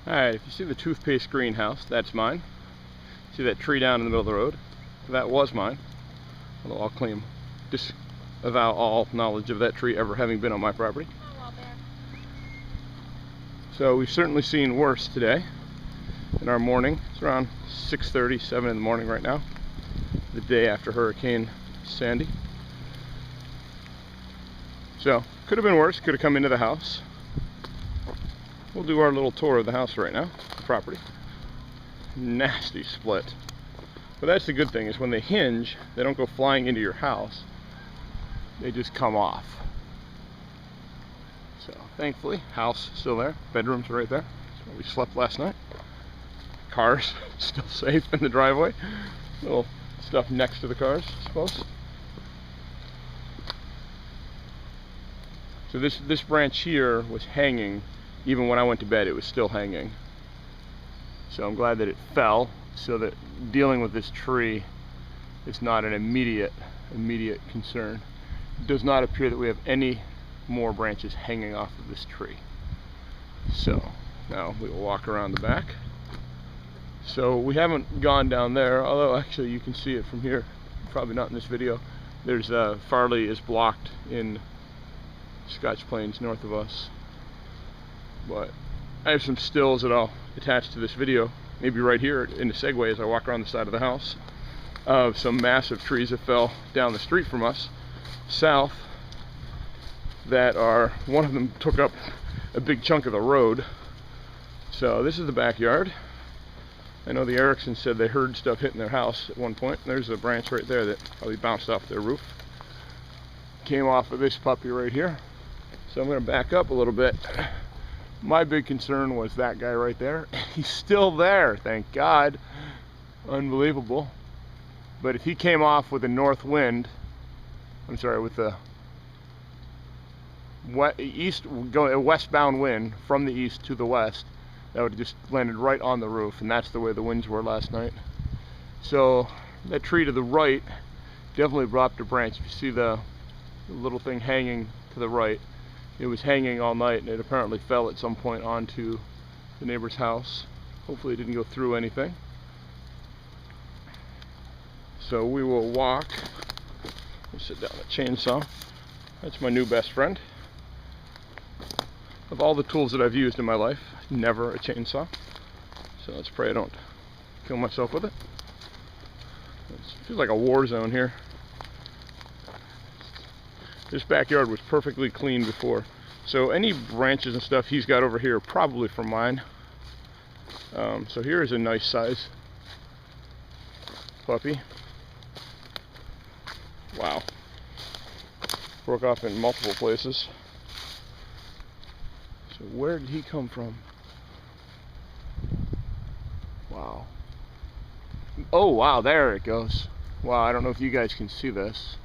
Alright, if you see the toothpaste greenhouse, that's mine. See that tree down in the middle of the road? That was mine. Although I'll claim, disavow all knowledge of that tree ever having been on my property. So we've certainly seen worse today in our morning. It's around 6:30, 7 in the morning right now, the day after Hurricane Sandy. So, could have been worse, could have come into the house. We'll do our little tour of the house right now, the property. Nasty split. But that's the good thing, is when they hinge, they don't go flying into your house. They just come off. So, thankfully, house still there. Bedrooms right there. That's where we slept last night. Cars still safe in the driveway. Little stuff next to the cars, I suppose. So this branch here was hanging. Even when I went to bed, it was still hanging. So I'm glad that it fell, so that dealing with this tree is not an immediate concern. It does not appear that we have any more branches hanging off of this tree. So now we will walk around the back. So we haven't gone down there, although actually you can see it from here. Probably not in this video. There's Farley is blocked in Scotch Plains north of us. But I have some stills that I'll attach to this video, maybe right here in the segue as I walk around the side of the house, of some massive trees that fell down the street from us, south, that are, one of them took up a big chunk of the road. So this is the backyard. I know the Ericksons said they heard stuff hitting their house at one point. There's a branch right there that probably bounced off their roof. Came off of this puppy right here. So I'm going to back up a little bit. My big concern was that guy right there. He's still there, thank God. Unbelievable. But if he came off with a north wind, I'm sorry, with the westbound wind from the east to the west, that would have just landed right on the roof, and that's the way the winds were last night. So that tree to the right definitely dropped a branch. If you see the little thing hanging to the right, it was hanging all night, and it apparently fell at some point onto the neighbor's house. Hopefully it didn't go through anything. So we will walk. We'll sit down the chainsaw. That's my new best friend. Of all the tools that I've used in my life, never a chainsaw. So let's pray I don't kill myself with it. It feels like a war zone here. This backyard was perfectly clean before. So any branches and stuff he's got over here are probably from mine. So here is a nice size puppy. Wow. Broke off in multiple places. So where did he come from? Wow. Oh wow, there it goes. Wow, I don't know if you guys can see this.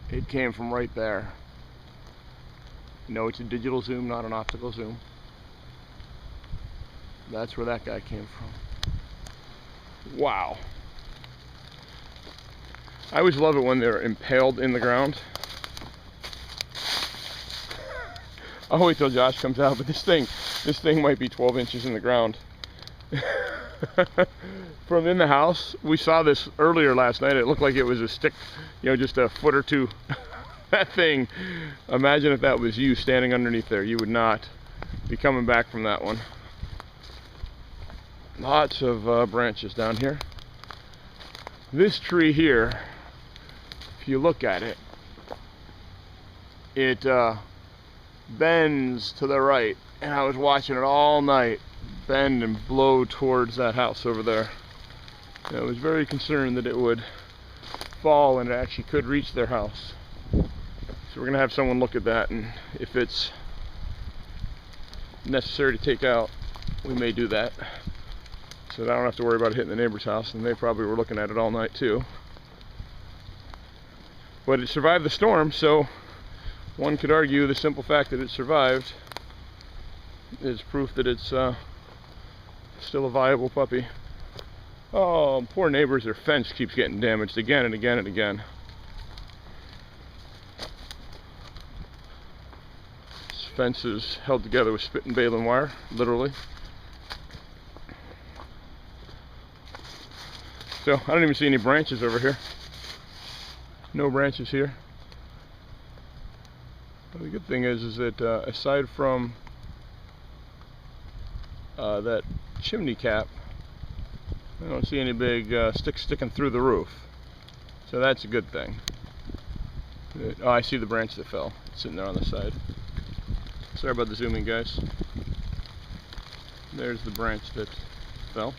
It came from right there. No, it's a digital zoom, not an optical zoom. That's where that guy came from. Wow. I always love it when they're impaled in the ground. I'll wait till Josh comes out, but this thing might be 12 inches in the ground. From in the house, we saw this earlier last night. It looked like it was a stick, you know, just a foot or two. That thing, imagine if that was you standing underneath there. You would not be coming back from that one. Lots of branches down here. This tree here, if you look at it, it bends to the right, and I was watching it all night bend and blow towards that house over there. And I was very concerned that it would fall and it actually could reach their house. So we're going to have someone look at that, and if it's necessary to take out, we may do that. So that I don't have to worry about it hitting the neighbor's house, and they probably were looking at it all night too. But it survived the storm, so one could argue the simple fact that it survived is proof that it's still a viable puppy. Oh, poor neighbors, their fence keeps getting damaged again and again and again. It's fence is held together with spit and baling wire, literally. So I don't even see any branches over here. No branches here. But the good thing is that aside from that chimney cap, I don't see any big sticks sticking through the roof. So that's a good thing. Oh, I see the branch that fell. It's sitting there on the side. Sorry about the zooming, guys. There's the branch that fell.